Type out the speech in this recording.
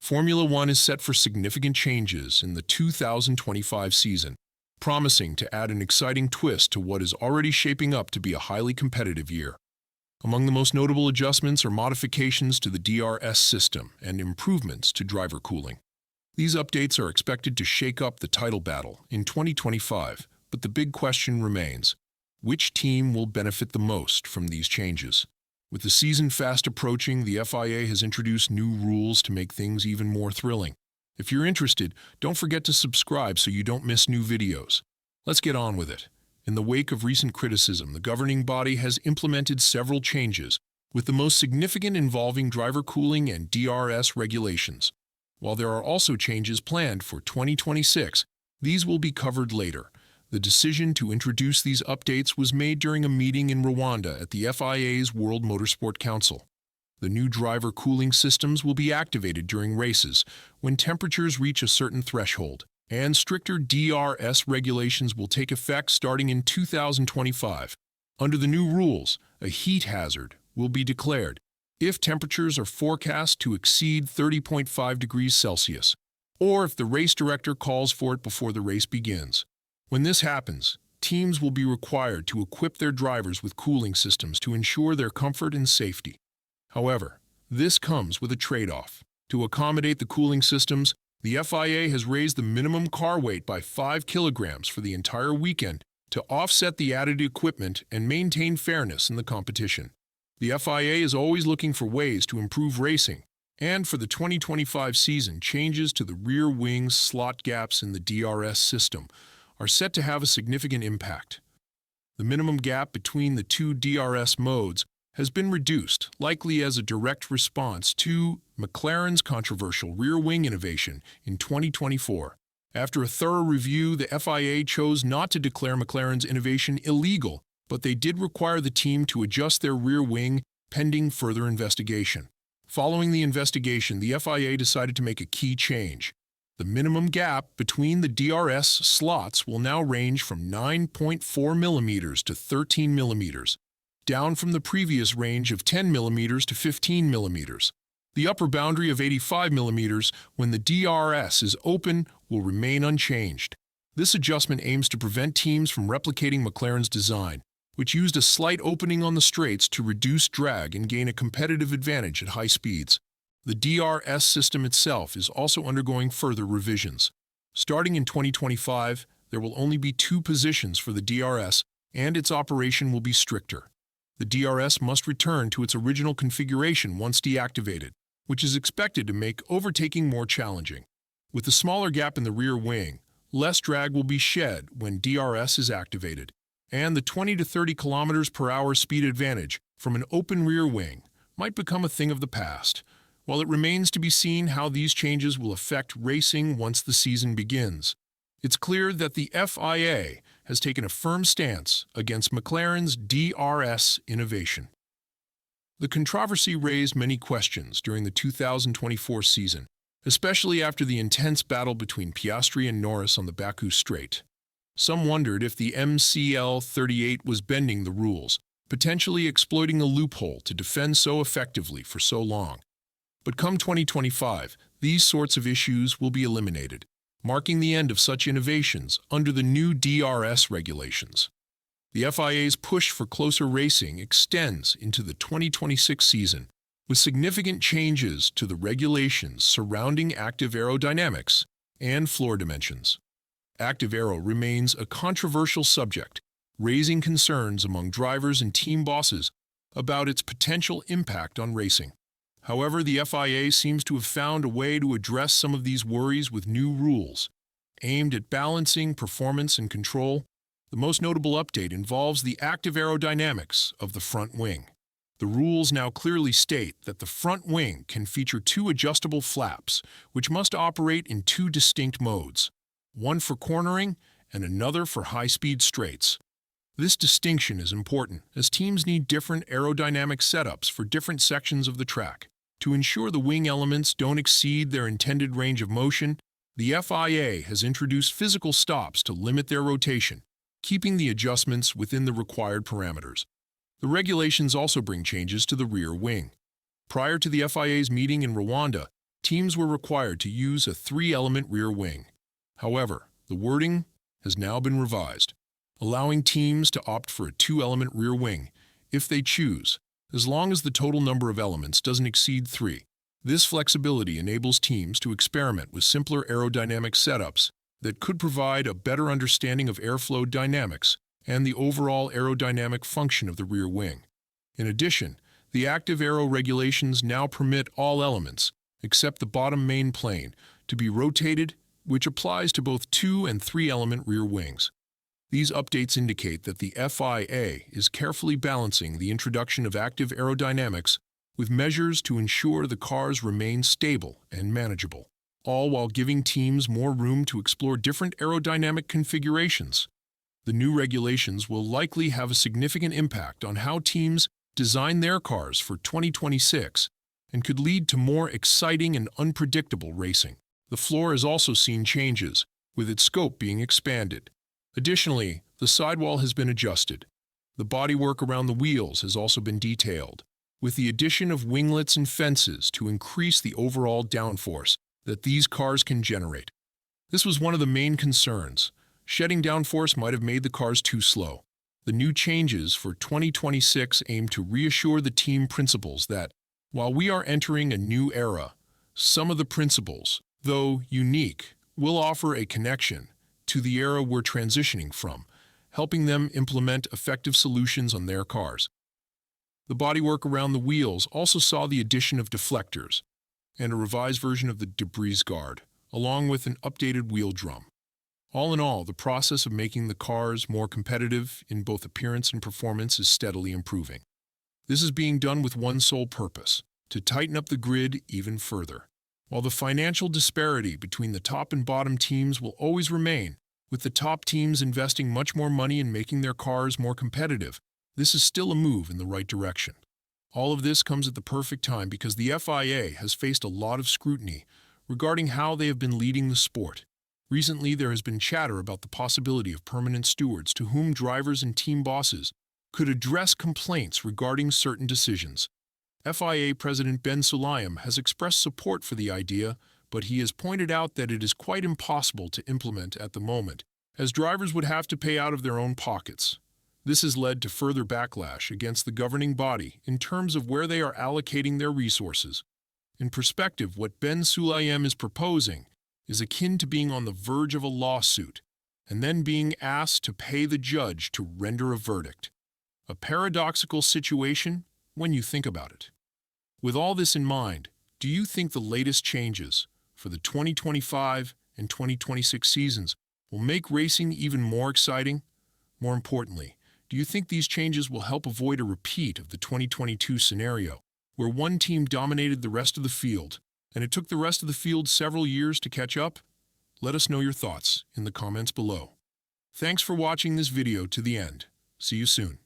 Formula One is set for significant changes in the 2025 season, promising to add an exciting twist to what is already shaping up to be a highly competitive year. Among the most notable adjustments are modifications to the DRS system and improvements to driver cooling. These updates are expected to shake up the title battle in 2025, but the big question remains: which team will benefit the most from these changes? With the season fast approaching, the FIA has introduced new rules to make things even more thrilling. If you're interested, don't forget to subscribe so you don't miss new videos. Let's get on with it. In the wake of recent criticism, the governing body has implemented several changes, with the most significant involving driver cooling and DRS regulations. While there are also changes planned for 2026, these will be covered later. The decision to introduce these updates was made during a meeting in Rwanda at the FIA's World Motorsport Council. The new driver cooling systems will be activated during races when temperatures reach a certain threshold, and stricter DRS regulations will take effect starting in 2025. Under the new rules, a heat hazard will be declared if temperatures are forecast to exceed 30.5 degrees Celsius, or if the race director calls for it before the race begins. When this happens, teams will be required to equip their drivers with cooling systems to ensure their comfort and safety. However, this comes with a trade-off. To accommodate the cooling systems, the FIA has raised the minimum car weight by 5 kilograms for the entire weekend to offset the added equipment and maintain fairness in the competition. The FIA is always looking for ways to improve racing, and for the 2025 season, changes to the rear wing slot gaps in the DRS system are set to have a significant impact. The minimum gap between the two DRS modes has been reduced, likely as a direct response to McLaren's controversial rear wing innovation in 2024. After a thorough review, the FIA chose not to declare McLaren's innovation illegal, but they did require the team to adjust their rear wing pending further investigation. Following the investigation, the FIA decided to make a key change. The minimum gap between the DRS slots will now range from 9.4 millimeters to 13 millimeters, down from the previous range of 10 millimeters to 15 millimeters. The upper boundary of 85 millimeters when the DRS is open will remain unchanged. This adjustment aims to prevent teams from replicating McLaren's design, which used a slight opening on the straights to reduce drag and gain a competitive advantage at high speeds. The DRS system itself is also undergoing further revisions. Starting in 2025, there will only be 2 positions for the DRS, and its operation will be stricter. The DRS must return to its original configuration once deactivated, which is expected to make overtaking more challenging. With the smaller gap in the rear wing, less drag will be shed when DRS is activated, and the 20 to 30 km per hour speed advantage from an open rear wing might become a thing of the past. While it remains to be seen how these changes will affect racing once the season begins, it's clear that the FIA has taken a firm stance against McLaren's DRS innovation. The controversy raised many questions during the 2024 season, especially after the intense battle between Piastri and Norris on the Baku Straight. Some wondered if the MCL38 was bending the rules, potentially exploiting a loophole to defend so effectively for so long. But come 2025, these sorts of issues will be eliminated, marking the end of such innovations under the new DRS regulations. The FIA's push for closer racing extends into the 2026 season, with significant changes to the regulations surrounding active aerodynamics and floor dimensions. Active aero remains a controversial subject, raising concerns among drivers and team bosses about its potential impact on racing. However, the FIA seems to have found a way to address some of these worries with new rules, aimed at balancing performance and control. The most notable update involves the active aerodynamics of the front wing. The rules now clearly state that the front wing can feature 2 adjustable flaps, which must operate in 2 distinct modes, one for cornering and another for high-speed straights. This distinction is important, as teams need different aerodynamic setups for different sections of the track. To ensure the wing elements don't exceed their intended range of motion, the FIA has introduced physical stops to limit their rotation, keeping the adjustments within the required parameters. The regulations also bring changes to the rear wing. Prior to the FIA's meeting in Rwanda, teams were required to use a three-element rear wing. However, the wording has now been revised, allowing teams to opt for a two-element rear wing if they choose, as long as the total number of elements doesn't exceed 3. This flexibility enables teams to experiment with simpler aerodynamic setups that could provide a better understanding of airflow dynamics and the overall aerodynamic function of the rear wing. In addition, the active aero regulations now permit all elements, except the bottom main plane, to be rotated, which applies to both 2- and 3-element rear wings. These updates indicate that the FIA is carefully balancing the introduction of active aerodynamics with measures to ensure the cars remain stable and manageable, all while giving teams more room to explore different aerodynamic configurations. The new regulations will likely have a significant impact on how teams design their cars for 2026 and could lead to more exciting and unpredictable racing. The floor has also seen changes, with its scope being expanded. Additionally, the sidewall has been adjusted. The bodywork around the wheels has also been detailed, with the addition of winglets and fences to increase the overall downforce that these cars can generate. This was one of the main concerns. Shedding downforce might have made the cars too slow. The new changes for 2026 aim to reassure the team principals that, while we are entering a new era, some of the principles, though unique, will offer a connection to the era we're transitioning from, helping them implement effective solutions on their cars. The bodywork around the wheels also saw the addition of deflectors and a revised version of the debris guard, along with an updated wheel drum. All in all, the process of making the cars more competitive in both appearance and performance is steadily improving. This is being done with one sole purpose: to tighten up the grid even further. While the financial disparity between the top and bottom teams will always remain, with the top teams investing much more money in making their cars more competitive, this is still a move in the right direction. All of this comes at the perfect time because the FIA has faced a lot of scrutiny regarding how they have been leading the sport. Recently, there has been chatter about the possibility of permanent stewards to whom drivers and team bosses could address complaints regarding certain decisions. FIA President Ben Sulayem has expressed support for the idea, but he has pointed out that it is quite impossible to implement at the moment, as drivers would have to pay out of their own pockets. This has led to further backlash against the governing body in terms of where they are allocating their resources. In perspective, what Ben Sulayem is proposing is akin to being on the verge of a lawsuit and then being asked to pay the judge to render a verdict. A paradoxical situation when you think about it. With all this in mind, do you think the latest changes for the 2025 and 2026 seasons will make racing even more exciting? More importantly, do you think these changes will help avoid a repeat of the 2022 scenario, where one team dominated the rest of the field, and it took the rest of the field several years to catch up? Let us know your thoughts in the comments below. Thanks for watching this video to the end. See you soon.